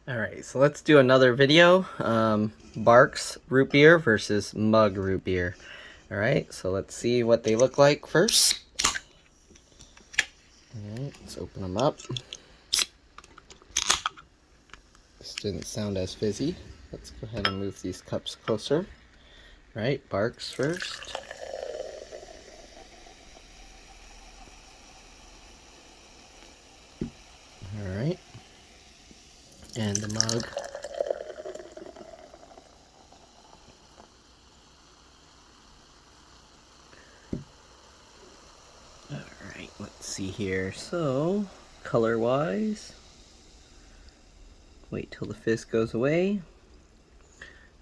Alright, so let's do another video. Barqs root beer versus mug root beer. Alright, so let's see what they look like first. Alright, let's open them up. This didn't sound as fizzy. Let's go ahead and move these cups closer. Alright, Barqs first. Alright. And the mug. Alright, let's see here. So, color-wise, wait till the fizz goes away.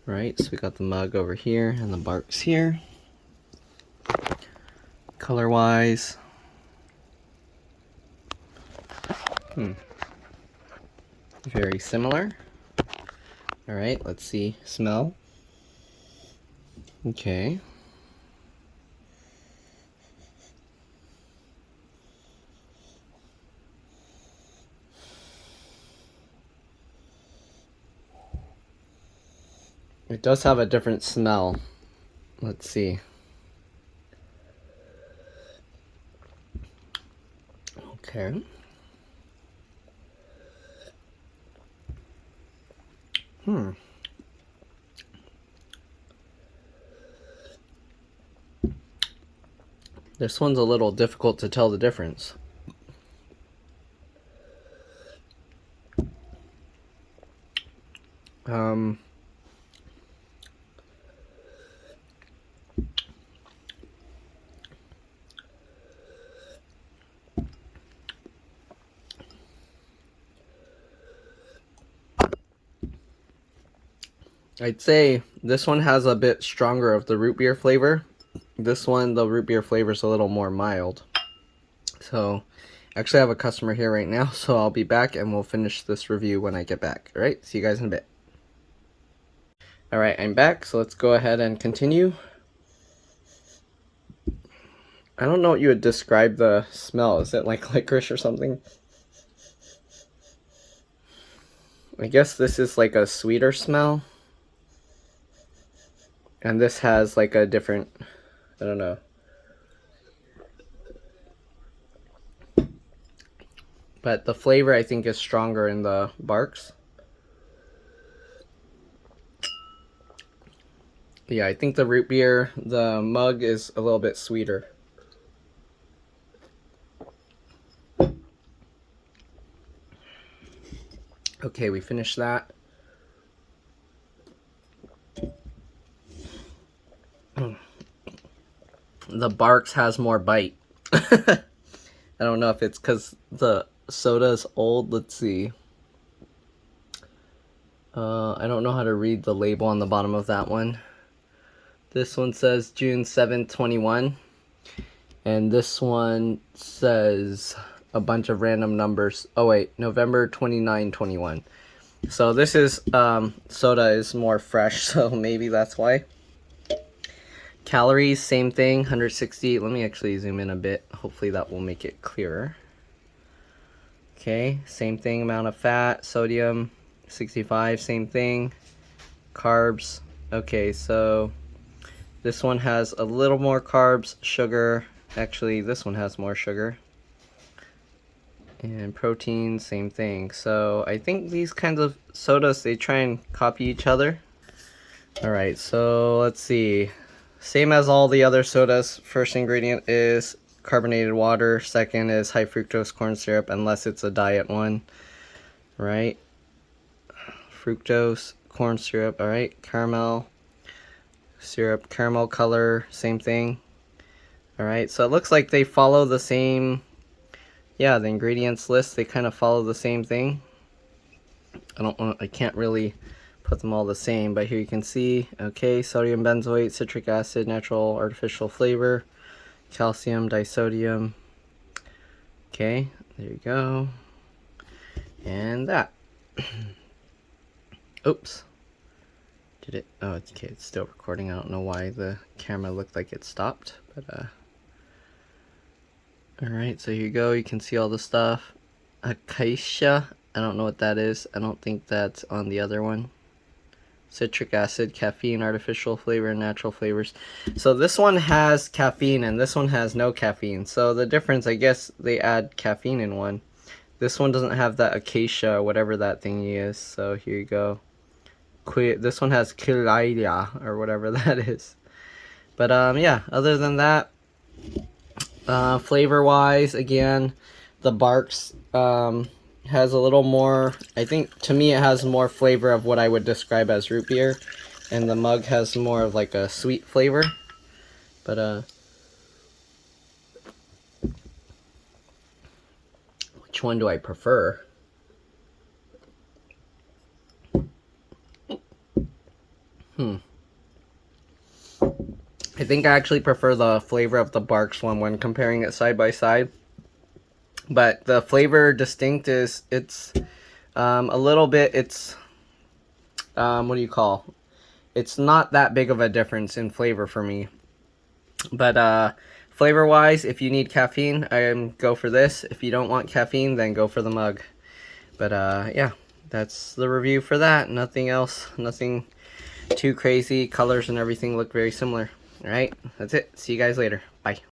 Right, so we got the mug over here and the Barqs here. Color-wise, very similar. Alright, let's see. Smell. Okay. It does have a different smell. Let's see. Okay. This one's a little difficult to tell the difference. I'd say this one has a bit stronger of the root beer flavor. This one, the root beer flavor is a little more mild. So, actually I have a customer here right now, so I'll be back and we'll finish this review when I get back. Alright, see you guys in a bit. Alright, I'm back, so let's go ahead and continue. I don't know what you would describe the smell. Is it like licorice or something? I guess this is like a sweeter smell. And this has like a different, I don't know. But the flavor I think is stronger in the Barqs. Yeah, I think the root beer, the mug is a little bit sweeter. Okay, we finished that. The Barqs has more bite. I don't know if it's because the soda is old. Let's see. I don't know how to read the label on the bottom of that one. This one says June 7th, 21. And this one says a bunch of random numbers. Oh wait, November 29, 21. So this is, soda is more fresh, so maybe that's why. Calories, same thing, 160. Let me actually zoom in a bit. Hopefully that will make it clearer. Okay, same thing, amount of fat. Sodium, 65, same thing. Carbs, okay, so this one has a little more carbs. Sugar, actually this one has more sugar. And protein, same thing. So I think these kinds of sodas, they try and copy each other. Alright, so let's see. Same as all the other sodas. First ingredient is carbonated water. Second is high fructose corn syrup, unless it's a diet one. Right? Fructose, corn syrup. Alright, caramel syrup, caramel color, same thing. Alright, so it looks like they follow the same, yeah, the ingredients list, they kind of follow the same thing. I can't really put them all the same, but here you can see, okay, sodium benzoate, citric acid, natural artificial flavor, calcium, disodium. Okay, there you go. And that. Oops. Did it? Oh, okay, it's still recording. I don't know why the camera looked like it stopped, but alright, so here you go. You can see all the stuff. Acacia I don't know what that is. I don't think that's on the other one. Citric acid, caffeine, artificial flavor, and natural flavors. So this one has caffeine and this one has no caffeine. So the difference, I guess they add caffeine in one. This one doesn't have that acacia, whatever that thingy is. So here you go. This one has Kilaia, or whatever that is. But yeah, other than that, flavor wise, again, the Barqs has a little more, I think to me it has more flavor of what I would describe as root beer, and the mug has more of like a sweet flavor. But which one do I prefer? I think I actually prefer the flavor of the Barqs one when comparing it side by side. But the flavor distinct is, it's a little bit, it's, what do you call? It's not that big of a difference in flavor for me. But flavor wise, if you need caffeine, go for this. If you don't want caffeine, then go for the mug. But yeah, that's the review for that. Nothing else, nothing too crazy. Colors and everything look very similar. Alright, that's it. See you guys later. Bye.